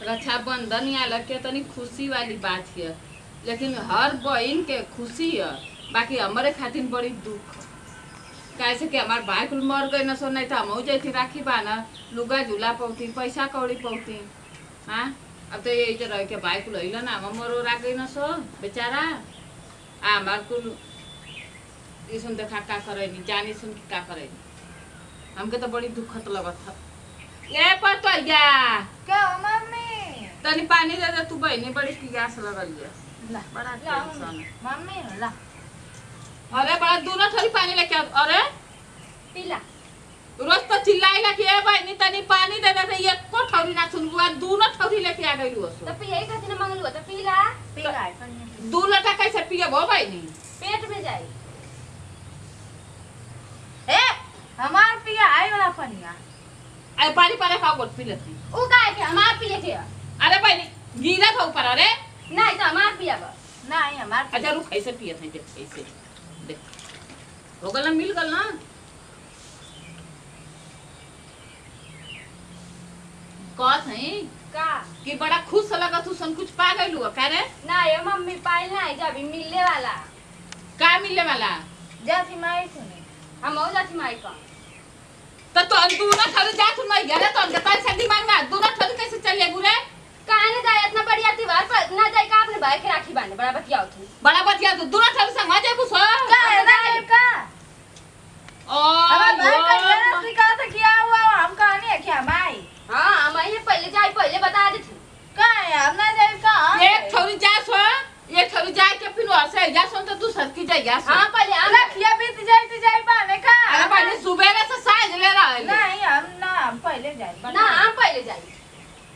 रक्षाबंधन आल के तनी खुशी वाली बात है, लेकिन हर बहन के खुशी है, बाकी हमारे खातिर बड़ी दुख कैसे कि हमार भाई कुल मर गए न सो, नहीं तो हम जैसे राखी बाना लुगा झूला पौती पैसा कौड़ी पौती। हाँ अब तो यही रह के भाई कुल अल ना हम मरो रा गई न सो बेचारा हमार कुल ये सुन देखा का करे जानी सुन का करे हमके तो बड़ी दुखत लगत था। ये पतैया क्या मम्मी तनी पानी दे दे, तू बहनी बड़ी प्यास लगल है। ला बड़ा ला टेंशन है। मम्मी ला अरे बड़ा दूना थोड़ी पानी लेके आ। अरे पीला रोज तो चिल्लाएगा कि ए बहनी तनी पानी दे दे, ये को ठौरी ना सुनबुआ दूना ठौरी लेके आ गइलू तो असो। पिए खातिर मंगलू तो पीला पीला दू लटा कैसे पिए भो बहनी? पेट में जाई ए हमार पिया आई वाला पनिया अरे पानी पाले खाओ गोट पी लेती। उ काहे के हमार पिए के अरे बहनी गिरा था ऊपर। अरे नहीं तो हमार पिया बा नहीं हमार अच्छा रुक ऐसे पिए थे देख ऐसे देख हो गल ना मिल गल ना। कहत है का कि बड़ा खुश लगा तू सन कुछ पा गइलू का रे? ना ये मम्मी पाइल ना जब मिलने वाला का मिलने वाला? जाती माई सुने हम हो जाती माई का तो दूना ठौरी जा तुम मैं यार तो अंदर पैसा दिमाग में दूना ठौरी कैसे चल ले बुरे? काहे ने जाए इतना बढ़िया त्योहार पर ना जाए का अपने भाई के राखी बांधने बड़ा बतिया होती बड़ा बतिया तू दूना ठौरी संग आ जाए कुछ का है ना का हमारा भाई का ये ओ राशि से किया हुआ हम कहानी है क्या माई हां हम ये पहले जाए पहले बता दे तू का है हम ना जाए का एक ठौरी जा सो एक ठौरी जाए के फिर ऐसे जा सो तो तू सर की जाएगा। हां पहले हम रखिया बीत जाए बाने का अरे भाई सुबह से साज ले रहा है। नहीं हम पहले जाए ना हम पहले जाए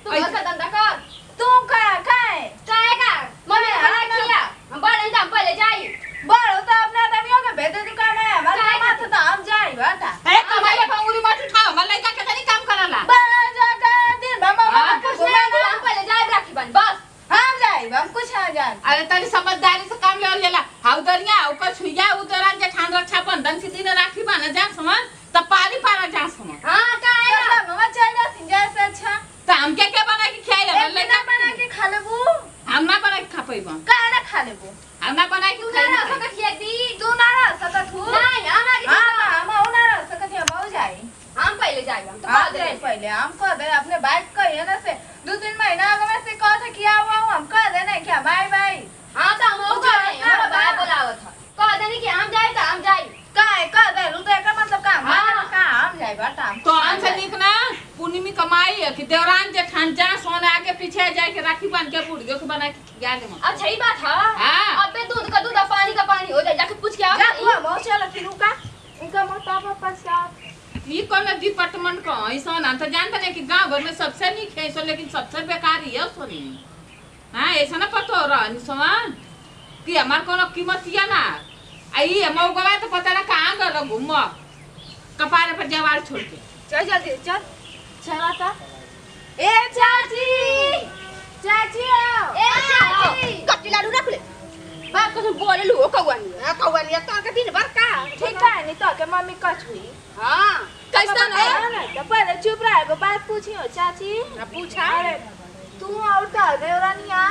तू घर का धंधा कर तू का काहे का मम्मी रखिया हम बड़े हम पहले जाए बड़ो तो अपने आदमियों के भेज दे दुकान है हमारे माथे तो हम जाए बेटा ए कमाई पंगुरी मत उठाओ मन लइका के तनी काम करला बड़ा जगह दिन मामा कुछ नहीं हम पहले जाए राखी बन बस हम जाए हम कुछ ना जाए अरे तनी समझदारी से काम ले लेला हाउ दरिया हाउ का छुइया उतरान के ठान रक्षा बंधन के दिन राखी बाना जा समझ त पारी पारा जा समझ। हां का है मामा चाहिए सिंजा से अच्छा त हम क्या बना के खाई ले लइका बना के खा लेबू हम ना बना के खा पइबो का ना खा लेबू हम ना बना के खाई ना सकत खिया दी तू ना रह सकत हूं नहीं हम आगे हम ना रह सकत है बहु जाए हम पहले जाए हम तो बाद में पहले हम कह दे अपने बाइक का है ना से 2-3 महीना आगे में से कह किया हुआ हम कह दे नहीं क्या बाय बाय हां तो हम हो गए हमारा भाई बुलावत था कह दे कि हम जाए तो हम जाए काहे कह दे रु तो का मतलब का हम जाए बेटा तो हमसे निक ना पुनिमी कमाई है कि देवरान जे ठान जा सोने आगे पीछे जाए के राखी बांध के बुढ़ियो के बना के खिया दे। अच्छा ही बात है हां अबे दूध का दूध पानी का पानी हो जाए जाके पूछ के आओ जा तू हम चल फिर का उनका मोटापा पश्चात ई कौन डिपार्टमेंट का ऐसा ना तो जानते नहीं कि गांव भर में सबसे निक है ऐसा, लेकिन सबसे बेकार ही है सोनी। हां ऐसा ना पता हो रहा निसवान कि हमार कोनो कीमत या ना आई हम गवा तो पता ना कहां गल घूम कपारे पर जवार छोड़ के चल जल्दी चल चला था ए चाची चाची आओ ए चाची कच्ची लाडू रख ले बात को बोले लो कौवानी का के दिन भर का ठीक है नहीं तो के मम्मी कछ हुई हां कैसा ना तो पहले चुप रह गो बात पूछियो चाची ना पूछा अरे तू और तो देवरानिया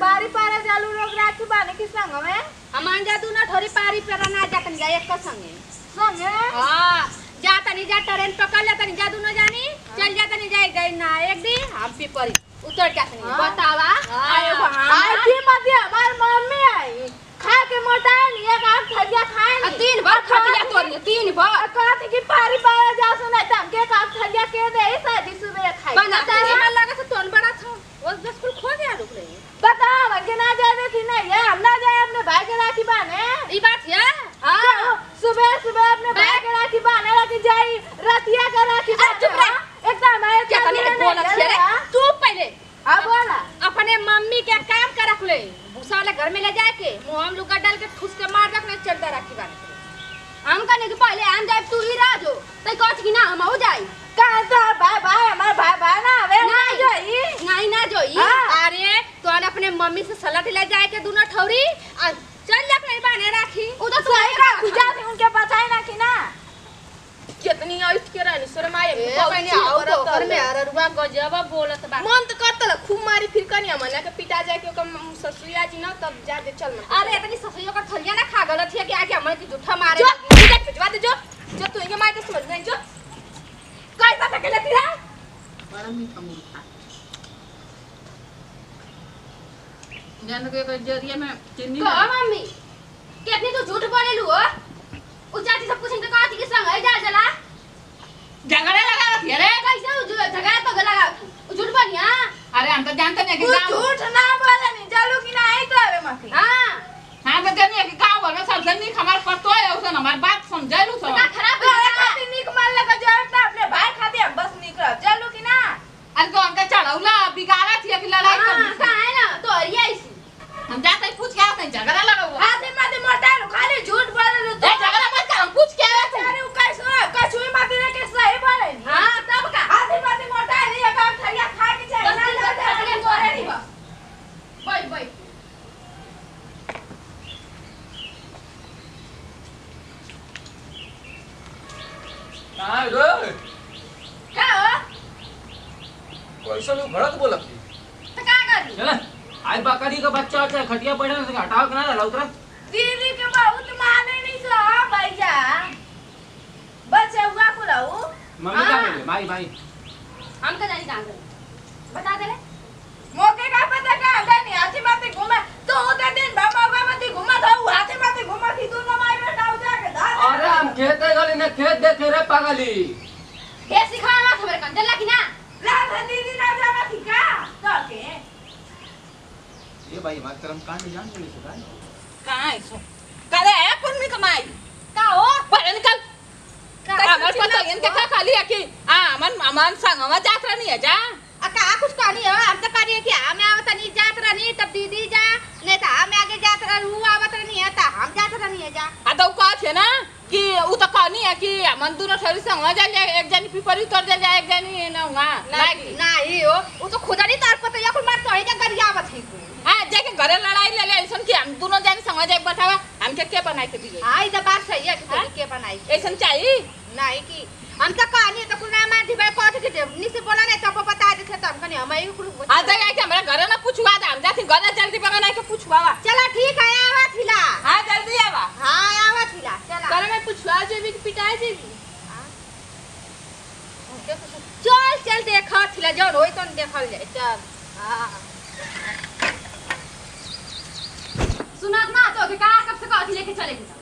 पारी पारा जालू लोग राखी बाने के संग में हम जादू ना थोड़ी पारी पर ना जातन जाए एक संगे हां जाता नहीं जा ट्रेन पकड़ लेता नहीं जादू न जानी चल जाता नहीं जाए गई ना एक दिन हम पीपरी उतर जाते नहीं बतावा अरे आई की मत हमार मम्मी आई खा के मोटा नहीं एक आठ थलिया खाए नहीं तीन बार खटिया तोड़ी तीन बार कहती कि पारी पारा जा सुने तम के का थलिया के दे शादी सुबह खाई बनाता है लगा से तोन बड़ा था वो स्कूल खो गया रुक रही बता के ना जाए थी नहीं है हम ना जाए अपने भाई के राखी बाने ई बात है हां सुबह सुबह अपने भाई के राखी बाने राखी जाई रतिया का राखी चुप रह एकदम है क्या तने बोलत छे रे चुप पहले अब बोला अपने मम्मी के काम कर रख ले भूसा वाले घर में ले जाए के मुंह हम लुगा डाल के ठुस के मार रखने चलता राखी बाने हम कहने के पहले हम जाए तू ही राजो तई कहत कि ना हम हो जाई का तो भाई हमार भाई ना आवे ना जोई नहीं ना जोई अरे तो अपने मम्मी से सलाह ले जाए के दोनों ठौरी चल जा नहीं बाने राखी उ तो सही का खुजा थे उनके पता है ना कि ना कितनी आइस के नहीं सोरे माय ए बहनी आओ तो घर में अररुआ गजब बोलत बा। मन तो करतल खूब मारी फिर कनी हमने के पिटा जाए के ओकर ससुरिया जी ना तब जा दे चल मन अरे इतनी ससुरियों का थरिया ना खा गलत है कि आके हमने की जूठा मारे जो पिटा भिजवा दे जो तू इनके माय तो समझ नहीं जो कैसा तक लेती है बड़ा मीठा मीठा जान के जरिया में चीनी को मम्मी कितनी तू झूठ बोले लू हो उ चाची सब पूछन के कहा थी कि संग है जा जला झगड़ा लगा रखी है रे कैसे उ झगड़ा तो लगा उ झूठ बोलिया अरे हम तो जानते नहीं कि तू गाँव झूठ ना बोले नहीं चालू की ना आई तो अबे मत हां हाँ तो जानिए कि गाँव भर में सबसे नीक हमारे पतो है उसे हमारी बात समझाइलू सब ना खराब तो खाती निक मान लगा जरूरत अपने भाई खाती हम बस निक रह चालू की ना अरे तो हमका चढ़ौला बिगाड़ा थी कि लड़ाई हां कर का है ना तो अरिया इसी हम जाते ही पूछ के आते हैं झगड़ा लगा हुआ आदमी माते मोटा लो खाली झूठ बोले लो ए झगड़ा मत कर हम पूछ के आते हैं अरे उ कैसे कछुई माते ने के सही बोले नहीं हां तब का आदमी माते मोटा है नहीं अगर थरिया खा के जाए ना बस ना बोले नहीं बस बोल बोल कहाँ है रे? क्या हो कैसा लोग भड़क बोलत थी? तो का करी चले, आज बकरी का बच्चा अच्छा खटिया पड़े ना हटाओ के ना रहा उतरा। दीदी के बहुत माने नहीं सो भैया बच्चा हुआ को रहू मम्मी क्या बोले? माई माई। हम का जानी कहां गए बता दे ले मौके का पता का गनी हाथी माथे घूमे तो उते दिन बाबा माथे घुमा था हाथी माथे घुमा थी तू ना माई बेटा उठा के धा अरे हम खेते गली ने खेत देखे रे पागली। ये सिखावा मत हमरे कन जल्ला की ना राधा दीदी ना जाना थी का तो के ये भाई बात करम कांड जान नहीं सका। कहाँ है सो करे है पुण्य कमाई का हो पर निकल हमारे पता इनके क्या खाली है कि अमन संगवा जात नहीं है जा का कुछ कहानी है हम तो करिए कि हम आवत नहीं जात रहनी तब दीदी जा नहीं तो हम आगे जात रहू आवत नहीं है तो हम जात रहनी है जा आ तो का है ना कि उ तो कहनी है कि अमन दोनों शरीर संगवा जा एक जनी पीपर उतर जा एक जनी ना वहां लागी नहीं हो वो तो खुद नहीं तार पता या कुल मार तो है जा गरिया आवत है हां जाके घरे लड़ाई ले ले ऐसन कि हम दोनों जनी संगवा जा बतावा हम के बनाई के दिए हां ये बात सही है कि तोरी के बनाई ऐसन चाहिए नहीं कि हम तो कहानी तो कुल ना मार दिबे कथ के नी से बोला नहीं तो बता दे थे तो हम कनी हम ही कुल आ तो क्या कि हमरा घरे ना पूछवा दे हम जाती घरे जल्दी बगना के पूछवावा चला ठीक है आवत हिला हां जल्दी आवा हां आवत हिला चला करे में पूछवा जे भी पिटाए जे चल चल देखा थिला जौन होई तो देखल जाए चल हां सुनत ना तो के का कब से कथी लेके चले के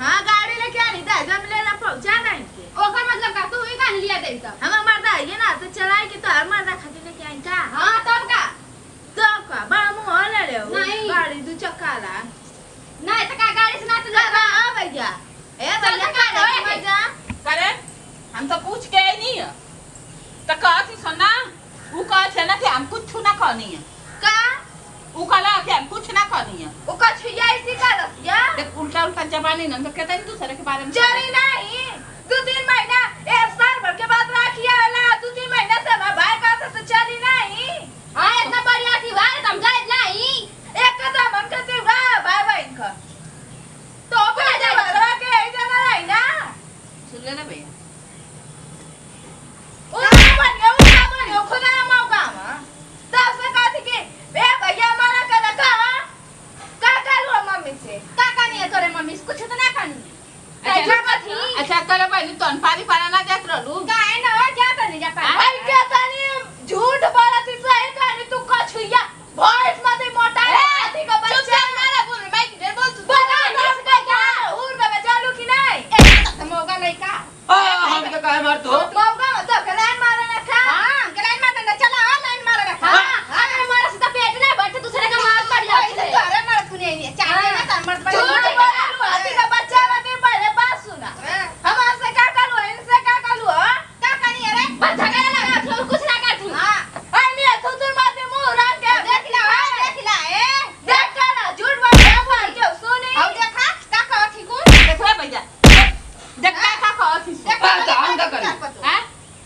हां गाड़ी लेके आनी था जब लेना पहुंचा नहीं के ओकर मतलब का तू ही कान लिया दे तब हम मर्दा है ना तो चलाए के तो हर मर्दा खातिर लेके आई का हां तब का तो का बड़ा मुंह ले ले नहीं। गाड़ी दू चक्का ला नहीं तो का गाड़ी से ना तो का आ भैया ए चल भैया का का जाए के। मजा करे हम तो पूछ के नहीं है तो कहती सुना वो कहते ना कि हम कुछ ना कहनी है का वो कहला कि हम कुछ ना कहनी है ओ का छुया इसी का रसिया देख उल्टा उल्टा जबानी ना तो कहता नहीं दूसरे के बारे में चली नहीं 2-3 महीना एक साल भर के बाद राखिया वाला 2-3 महीना से हमारा भाई का तो चली नहीं हां इतना बढ़िया थी भाई तुम जाए नहीं एक कदम हम कहते वाह भाई बहन का तो अपना जब भरवा के आई जाना रही ना सुन ले ना भैया ओ बनियो खुदा ना मौका मा तब से कहती कि ए भैया मारा का लगा का लो मम्मी से का कहानी है तोरे मम्मी कुछ तो ना कहानी अच्छा करे भाई तो पानी पाना ना जात रहलू का है ना जाता नहीं जा पा आई क्या तानी झूठ बोलती सही कहानी तू का छुइया वॉइस मत मोटा हाथी का बच्चा मारा बोल मैं किधर बोल तू बता दस का क्या उड़ में चालू की नहीं एक मौका नहीं का हम तो काहे मार तो? मौका तो गलान मारे ना खा हां गलाइन मार ना चला ऑनलाइन मार रखा हां अरे मारा सीधा पेट ना बैठ दूसरे का मार पड़ जाए तो अरे मार तूने नहीं चाहे ना तन मर पड़े झूठ बोलू हाथी का बच्चा मत पहले बात सुना हम से का करू इनसे का करू का कहानी है रे बस झगड़ा लगा तो कुछ ना कर तू हां आई नहीं तू तू माते मुंह रंग के देख ला ए देख कर झूठ बोल के सुनी आओ देखा का कथी को देखो भैया देख का कहती हम का करी? हां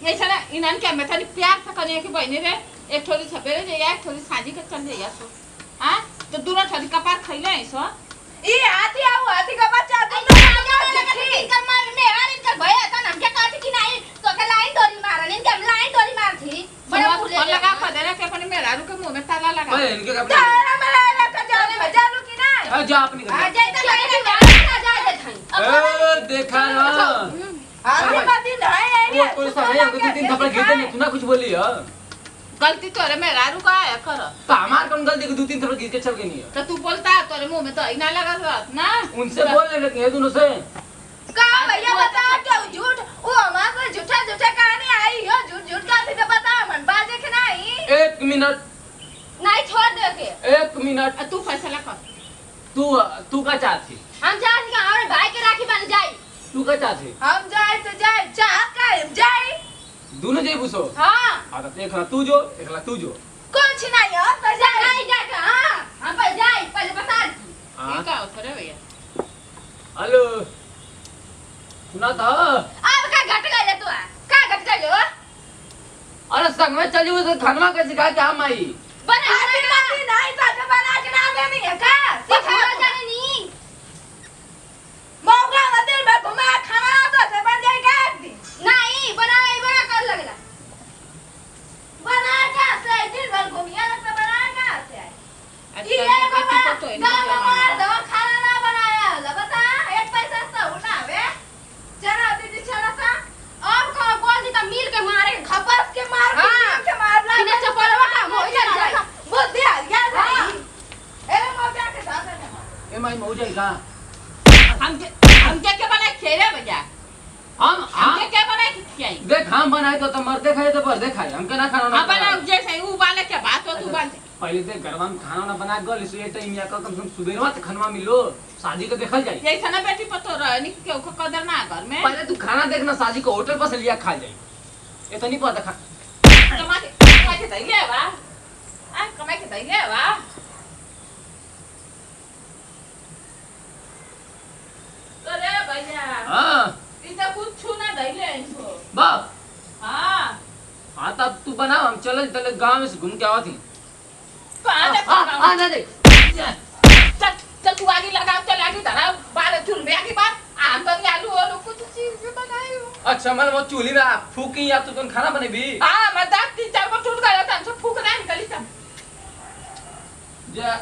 ये साला इनन के मैं थोड़ी प्यार से कने की बहनी रे एक थोड़ी सवेरे जे एक थोड़ी साजी के चल जाइया सो हां तो दोनों थोड़ी कपार खइले है सो ई हाथी आऊ हाथी का बच्चा तुम इनकर मार मेहर इनकर भैया त हम के कहत कि नहीं तो के लाइन डोरी मारन इनके लाइन डोरी मार थी बड़ा बड़ा फूले फूल लगा पदरा के अपने मेहरारू के मुंह में ताला लगा ओए इनके कपड़े तारा मलाला का जालू की नहीं आ जा अपनी आ घर जाए त लाइन मार जा दे थई ए देखा ना हाथी बाती नहीं वो कोई सा है हमको 2-3 थप्पड़ गिरते नहीं तू ना कुछ बोली है गलती तोरे मेहरारू का है कर तो हमार कौन गलती को 2-3 थप्पड़ गिर के चल के नहीं है तो तू बोलता तोरे मुंह में तो इना लगा रहत ना उनसे बोल ले लेकिन ये दोनों से का भैया बता क्यों झूठ वो हमारा झूठा झूठा कहानी आई हो झूठ झूठ का थी तो बता मन बाजे के नहीं 1 मिनट नहीं छोड़ दे के 1 मिनट तू फैसला कर तू का चाहती हम चाहत कि हमारे भाई के राखी बन जाए तू का चाहती हम जाए तो जाए चाह का हम जाए दोनों जे पूछो हां हां तो एकला तू जो एकला तू जो कुछ नहीं हो तो जा नहीं जा के हां हम पर जाए पहले बता दी ये का करे भैया हेलो सुना था अब का घट गए तू का घट गए हो अरे संग में चली हुई तो खनवा के सिखा के हम आई बना हाथी बाती नहीं तो बना के ना देनी है का सिखा जाने नहीं मौका ना दिन में घुमा खाना तो से बन जाएगा एक दिन नहीं बना कर लगला बना का से दिन भर घूमिया तो बना का से आजकल के बेटी को तो इनका जमाना दवा खाना ना बनाया ला बता एक पैसा से उठावे चला दीदी चला सा अब का बोल दी त मिल के मारे खपस के मार हाँ। के मार ला बिना चप्पलवा का हो जाए बुद्धि आ गया हाँ। ए मौका के साथ है ए माई मऊ जाई का हमके के बनाए खेरे भैया हम हमके के बनाए खियाई देख हम बनाए तो मर्दे खाए तो पर्दे खाए हमके ना खाना ना अपन जैसे ऊ वाले के बात हो तू बात पहले देख घरवा में खाना ना बना गल इसलिए टाइम या कम से कम सुबेरवा से खनवा मिलो शादी के देखल जाई जैसे ना बेटी पतो रहनी के ओको कदर ना घर में पहले तू खाना देखना शादी को होटल पर से लिया खा जाई ये तो नहीं पता खा कमा के दैले बा आ कमा के दैले बा अरे भैया हां इतना कुछ ना दैले इनको बाप हां हां तब तू बना हम चले चले गांव में से घूम के आवत ही तो आने हां ना देख चल चल तू आगे लगा चल आगे धरा बारे चुल में आगे बात आम तो आलू और कुछ चीज भी बनाई हो अच्छा मन वो चूल्ही में फूकी या तू कौन खाना बनेबी हां मैं दांत 3-4 को टूट गया था हमसे फूक ना निकली था जा